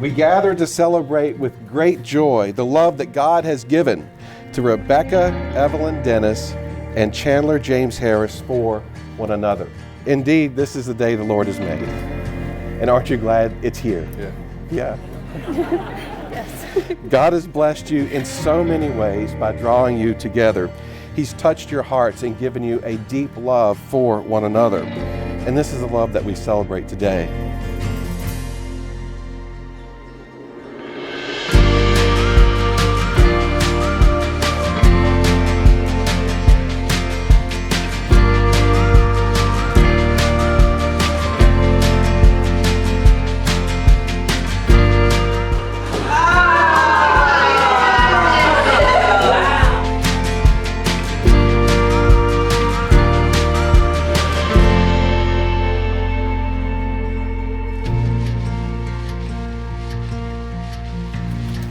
We gather to celebrate with great joy the love that God has given to Rebecca, Evalyn Dennis, and Chandler James Harris for one another. Indeed, this is the day the Lord has made. And aren't you glad it's here? Yeah. Yes. God has blessed you in so many ways by drawing you together. He's touched your hearts and given you a deep love for one another. And this is the love that we celebrate today.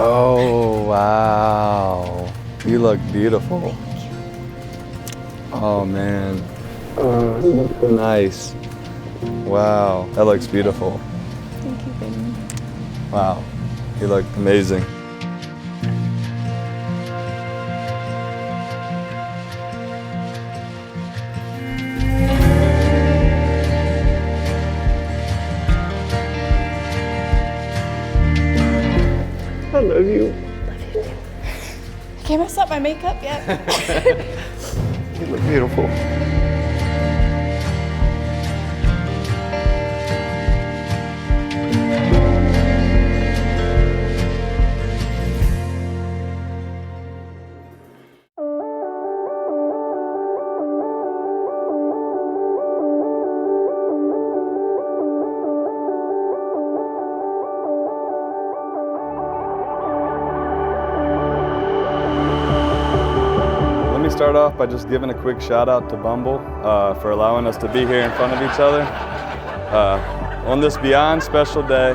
Oh, wow. You look beautiful. Oh, man. Nice. Wow, that looks beautiful. Thank you, baby. Wow, you look amazing. I love you. Love you too. I can't mess up my makeup yet. You look beautiful. Start off by just giving a quick shout out to Bumble for allowing us to be here in front of each other on this beyond special day,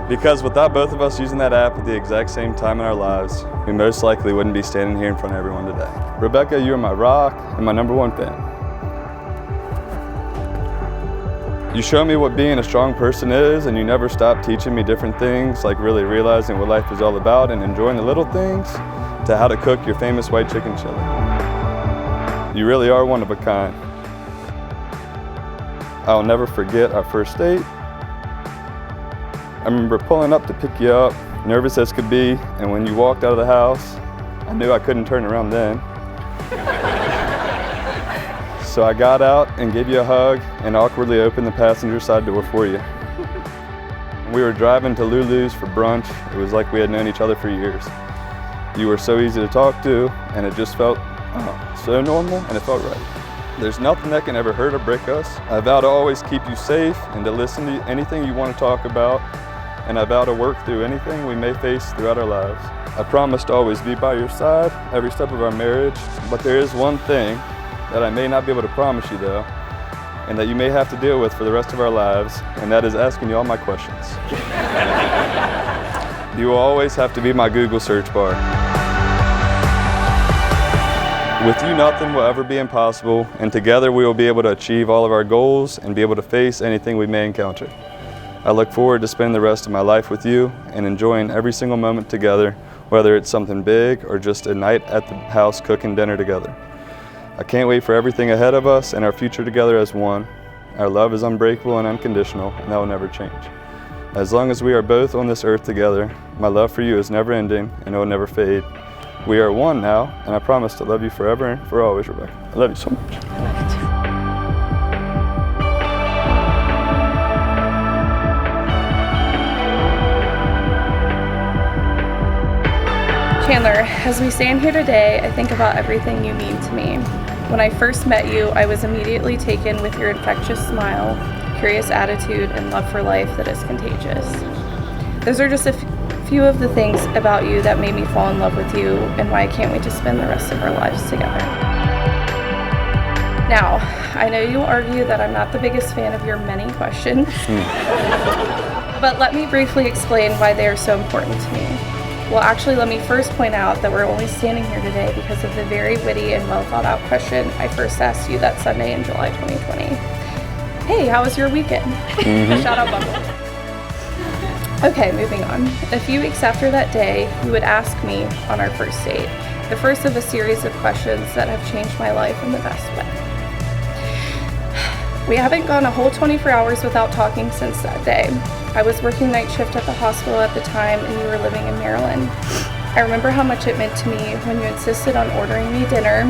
because without both of us using that app at the exact same time in our lives, we most likely wouldn't be standing here in front of everyone today. Rebecca, you are my rock and my #1 fan. You show me what being a strong person is, and you never stop teaching me different things, like really realizing what life is all about and enjoying the little things, to how to cook your famous white chicken chili. You really are one of a kind. I'll never forget our first date. I remember pulling up to pick you up, nervous as could be, and when you walked out of the house, I knew I couldn't turn around then. So I got out and gave you a hug and awkwardly opened the passenger side door for you. We were driving to Lulu's for brunch. It was like we had known each other for years. You were so easy to talk to, and it just felt so normal, and it felt right. There's nothing that can ever hurt or break us. I vow to always keep you safe and to listen to anything you want to talk about, and I vow to work through anything we may face throughout our lives. I promise to always be by your side every step of our marriage, but there is one thing that I may not be able to promise you though, and that you may have to deal with for the rest of our lives, and that is asking you all my questions. You will always have to be my Google search bar. With you, nothing will ever be impossible, and together we will be able to achieve all of our goals and be able to face anything we may encounter. I look forward to spending the rest of my life with you and enjoying every single moment together, whether it's something big or just a night at the house cooking dinner together. I can't wait for everything ahead of us and our future together as one. Our love is unbreakable and unconditional, and that will never change. As long as we are both on this earth together, my love for you is never ending and it will never fade. We are one now, and I promise to love you forever and for always, Rebecca. I love you so much. I love you too. Chandler, as we stand here today, I think about everything you mean to me. When I first met you, I was immediately taken with your infectious smile, curious attitude, and love for life that is contagious. Those are just a few of the things about you that made me fall in love with you and why I can't wait to spend the rest of our lives together. Now, I know you'll argue that I'm not the biggest fan of your many questions, but let me briefly explain why they are so important to me. Well, actually, let me first point out that we're only standing here today because of the very witty and well thought out question I first asked you that Sunday in July 2020. Hey, how was your weekend? Shout out Bumble. Okay, moving on. A few weeks after that day, you would ask me on our first date, the first of a series of questions that have changed my life in the best way. We haven't gone a whole 24 hours without talking since that day. I was working night shift at the hospital at the time, and you were living in Maryland. I remember how much it meant to me when you insisted on ordering me dinner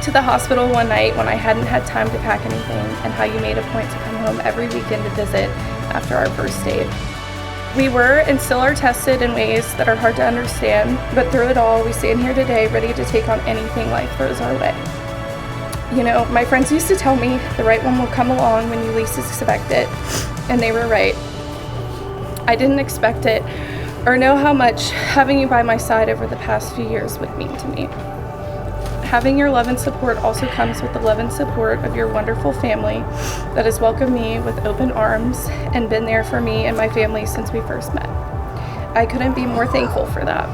to the hospital one night when I hadn't had time to pack anything, and how you made a point to come home every weekend to visit after our first date. We were and still are tested in ways that are hard to understand, but through it all, we stand here today ready to take on anything life throws our way. You know, my friends used to tell me the right one will come along when you least expect it, and they were right. I didn't expect it or know how much having you by my side over the past few years would mean to me. Having your love and support also comes with the love and support of your wonderful family that has welcomed me with open arms and been there for me and my family since we first met. I couldn't be more thankful for that.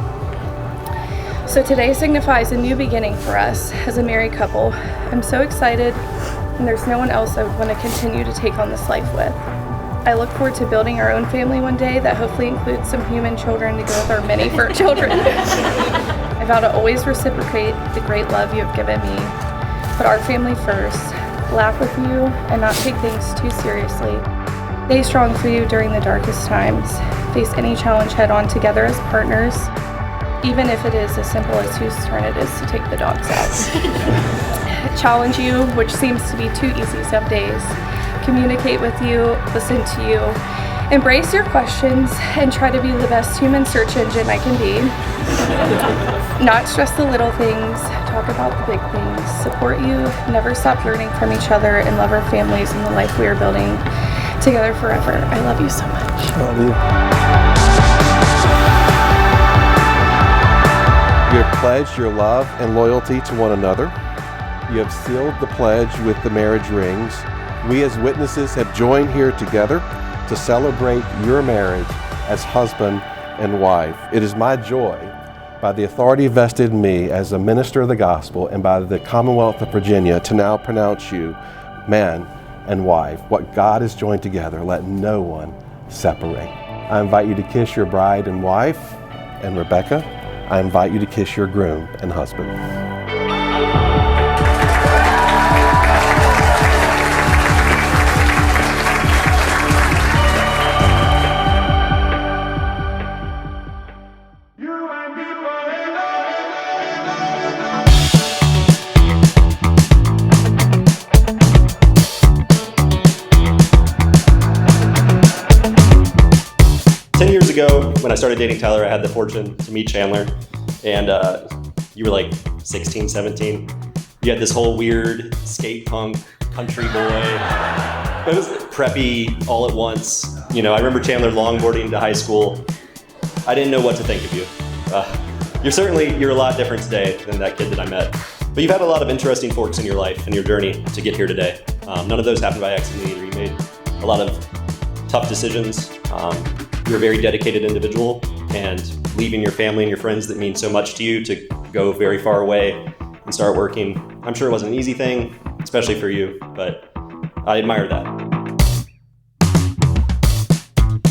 So today signifies a new beginning for us as a married couple. I'm so excited, and there's no one else I would want to continue to take on this life with. I look forward to building our own family one day that hopefully includes some human children to go with our many fur children. I vow to always reciprocate the great love you have given me, put our family first, laugh with you, and not take things too seriously. Stay strong for you during the darkest times. Face any challenge head on together as partners, even if it is as simple as whose turn it is to take the dogs out. Challenge you, which seems to be too easy some days. Communicate with you, listen to you, embrace your questions, and try to be the best human search engine I can be. Not stress the little things, talk about the big things, support you, never stop learning from each other, and love our families and the life we are building together forever. I love you so much. Love you. You have pledged your love and loyalty to one another. You have sealed the pledge with the marriage rings. We as witnesses have joined here together to celebrate your marriage as husband and wife. It is my joy, by the authority vested in me as a minister of the gospel and by the Commonwealth of Virginia, to now pronounce you man and wife. What God has joined together, let no one separate. I invite you to kiss your bride and wife, and Rebecca, I invite you to kiss your groom and husband. 10 years ago, when I started dating Tyler, I had the fortune to meet Chandler, and you were like 16, 17. You had this whole weird skate punk country boy. It was preppy all at once. You know, I remember Chandler longboarding to high school. I didn't know what to think of you. You're a lot different today than that kid that I met. But you've had a lot of interesting forks in your life and your journey to get here today. None of those happened by accident either. You made a lot of tough decisions. You're a very dedicated individual, and leaving your family and your friends that mean so much to you to go very far away and start working. I'm sure it wasn't an easy thing, especially for you, but I admire that.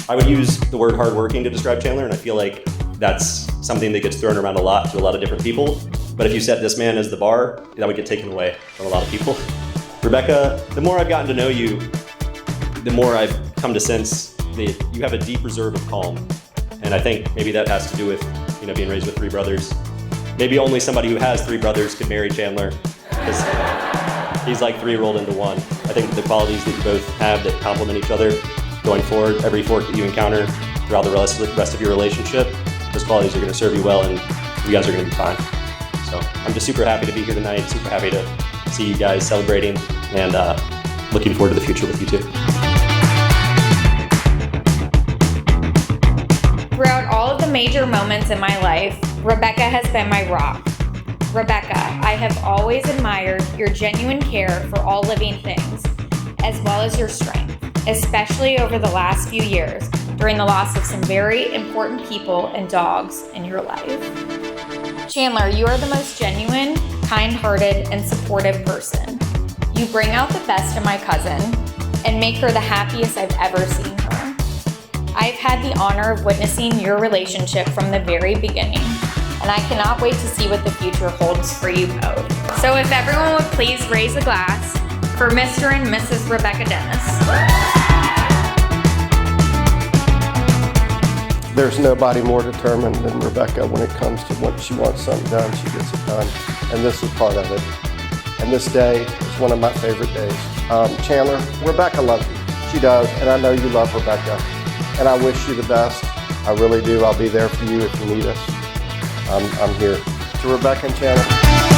I would use the word hardworking to describe Chandler, and I feel like that's something that gets thrown around a lot to a lot of different people. But if you set this man as the bar, that would get taken away from a lot of people. Rebecca, the more I've gotten to know you, the more I've come to sense that you have a deep reserve of calm. And I think maybe that has to do with, being raised with 3 brothers. Maybe only somebody who has 3 brothers could marry Chandler, because he's like 3 rolled into 1. I think the qualities that you both have that complement each other going forward, every fork that you encounter throughout the rest of your relationship, those qualities are going to serve you well, and you guys are going to be fine. So I'm just super happy to be here tonight, super happy to see you guys celebrating, and looking forward to the future with you too. Throughout all of the major moments in my life, Rebecca has been my rock. Rebecca, I have always admired your genuine care for all living things, as well as your strength, especially over the last few years during the loss of some very important people and dogs in your life. Chandler, you are the most genuine, kind-hearted, and supportive person. You bring out the best in my cousin and make her the happiest I've ever seen her. I've had the honor of witnessing your relationship from the very beginning, and I cannot wait to see what the future holds for you both. So if everyone would please raise a glass for Mr. and Mrs. Rebecca Dennis. There's nobody more determined than Rebecca when it comes to when she wants something done, she gets it done. And this is part of it. And this day is one of my favorite days. Chandler, Rebecca loves you. She does, and I know you love Rebecca. And I wish you the best. I really do. I'll be there for you if you need us. I'm here. To Rebecca and Chandler.